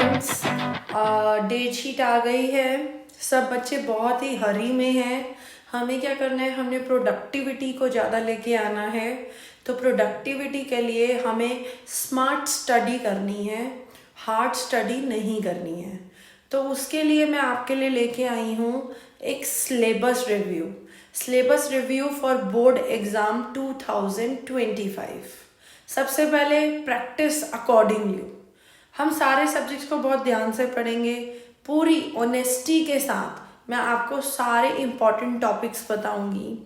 Friends, date sheet आ गई है। सब बच्चे बहुत ही हरी में हैं। हमें क्या करना है, हमने प्रोडक्टिविटी को ज़्यादा लेके आना है। तो प्रोडक्टिविटी के लिए हमें स्मार्ट स्टडी करनी है, हार्ड स्टडी नहीं करनी है। तो उसके लिए मैं आपके लिए लेके आई हूँ एक syllabus review for board exam 2025। सबसे पहले प्रैक्टिस अकॉर्डिंगली। हम सारे सब्जेक्ट्स को बहुत ध्यान से पढ़ेंगे, पूरी ऑनेस्टी के साथ मैं आपको सारे इम्पॉर्टेंट टॉपिक्स बताऊंगी।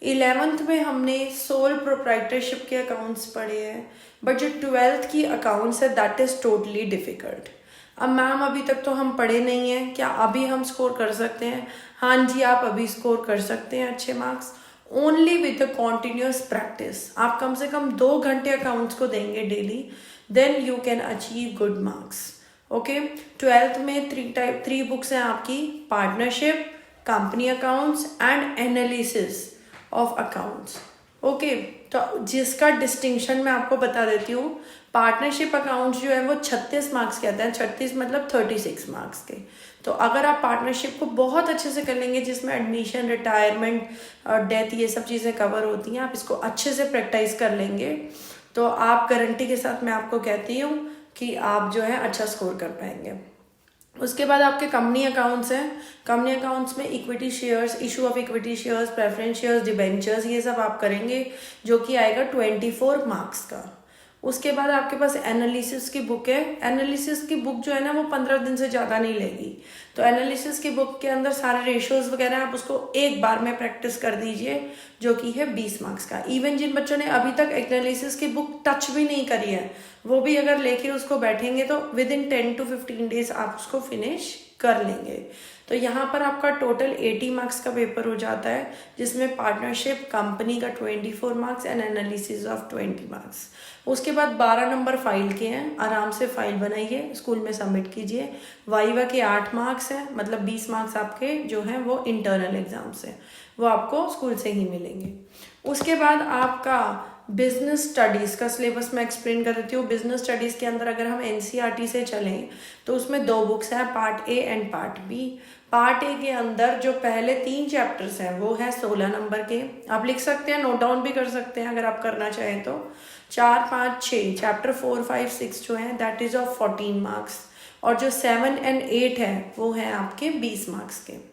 11th में हमने सोल प्रोप्राइटरशिप के अकाउंट्स पढ़े हैं, बट जो 12th की अकाउंट्स है दैट इज़ टोटली डिफ़िकल्ट। अब मैम अभी तक तो हम पढ़े नहीं हैं, क्या अभी हम स्कोर कर सकते हैं? हाँ जी, आप अभी स्कोर कर सकते हैं अच्छे marks, only with the continuous practice. आप कम से कम 2 घंटे अकाउंट्स को देंगे daily, then you can achieve good marks. Okay, 12th में 3 बुक्स हैं आपकी, partnership, company accounts and analysis of accounts. Okay, तो जिसका डिस्टिंक्शन मैं आपको बता देती हूँ। पार्टनरशिप अकाउंट्स जो है वो 36 मार्क्स के आते हैं, 36 मतलब 36 मार्क्स के। तो अगर आप पार्टनरशिप को बहुत अच्छे से कर लेंगे, जिसमें एडमिशन, रिटायरमेंट और डेथ ये सब चीज़ें कवर होती हैं, आप इसको अच्छे से प्रैक्टिस कर लेंगे तो आप गारंटी के साथ मैं आपको कहती हूँ कि आप जो है अच्छा स्कोर कर पाएंगे। उसके बाद आपके कंपनी अकाउंट्स हैं। कंपनी अकाउंट्स में equity shares, issue of equity shares, preference shares, debentures, ये सब आप करेंगे, जो कि आएगा 24 मार्क्स का। उसके बाद आपके पास एनालिसिस की बुक है। एनालिसिस की बुक जो है ना वो 15 दिन से ज़्यादा नहीं लेगी। तो एनालिसिस की बुक के अंदर सारे रेशियोज वगैरह आप उसको एक बार में प्रैक्टिस कर दीजिए, जो कि है 20 मार्क्स का। इवन जिन बच्चों ने अभी तक एनालिसिस की बुक टच भी नहीं करी है, वो भी अगर लेके उसको बैठेंगे तो विद इन 10 to 15 डेज आप उसको फिनिश कर लेंगे। तो यहाँ पर आपका टोटल 80 मार्क्स का पेपर हो जाता है, जिसमें पार्टनरशिप, कंपनी का 24 marks and analysis of 20 marks. उसके बाद 12 नंबर फाइल के हैं, आराम से फाइल बनाइए, स्कूल में सबमिट कीजिए। वाइवा के 8 मार्क्स हैं, मतलब 20 मार्क्स आपके जो हैं वो इंटरनल एग्जाम से, वो आपको स्कूल से ही मिलेंगे। उसके बाद आपका बिजनेस स्टडीज़ का सिलेबस मैं एक्सप्लेन कर देती हूँ। बिजनेस स्टडीज़ के अंदर अगर हम एनसीईआरटी से चलें तो उसमें 2 बुक्स हैं, part A and part B. Part A के अंदर जो पहले 3 चैप्टर्स हैं वो हैं 16 नंबर के। आप लिख सकते हैं, नोट डाउन भी कर सकते हैं अगर आप करना चाहें तो। 4, 5, 6 चैप्टर 4, 5, 6 जो हैं दैट इज़ ऑफ 14 मार्क्स, और जो 7 एंड 8 है वो हैं आपके 20 मार्क्स के।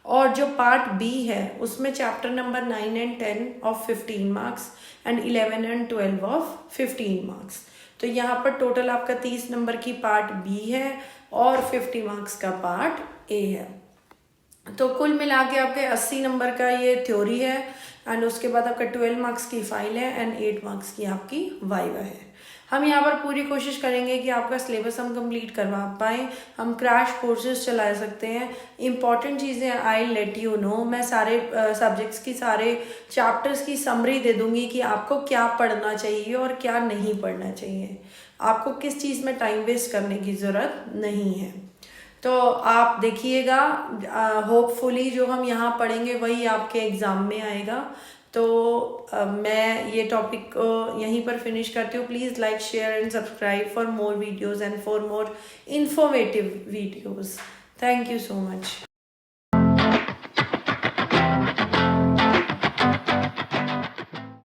और जो पार्ट बी है उसमें chapter number 9 and 10 of 15 marks and 11 and 12 of 15 marks. तो यहाँ पर टोटल आपका 30 नंबर की पार्ट बी है और 50 मार्क्स का पार्ट ए है। तो कुल मिला के आपके 80 नंबर का ये थ्योरी है, एंड उसके बाद आपका 12 मार्क्स की फाइल है एंड 8 मार्क्स की आपकी वाइवा है। हम यहाँ पर पूरी कोशिश करेंगे कि आपका सिलेबस हम कंप्लीट करवा पाएँ। हम क्रैश कोर्सेज चला सकते हैं। इंपॉर्टेंट चीज़ें आई लेट यू नो। मैं सारे सब्जेक्ट्स की, सारे चैप्टर्स की समरी दे दूँगी कि आपको क्या पढ़ना चाहिए और क्या नहीं पढ़ना चाहिए। आपको किस चीज़ में टाइम वेस्ट करने की ज़रूरत नहीं है। तो आप देखिएगा, होपफुली जो हम यहाँ पढ़ेंगे वही आपके एग्ज़ाम में आएगा। तो मैं ये टॉपिक को यहीं पर फिनिश करती हूँ। Please like, share and subscribe for more videos and for more informative videos. Thank you so much.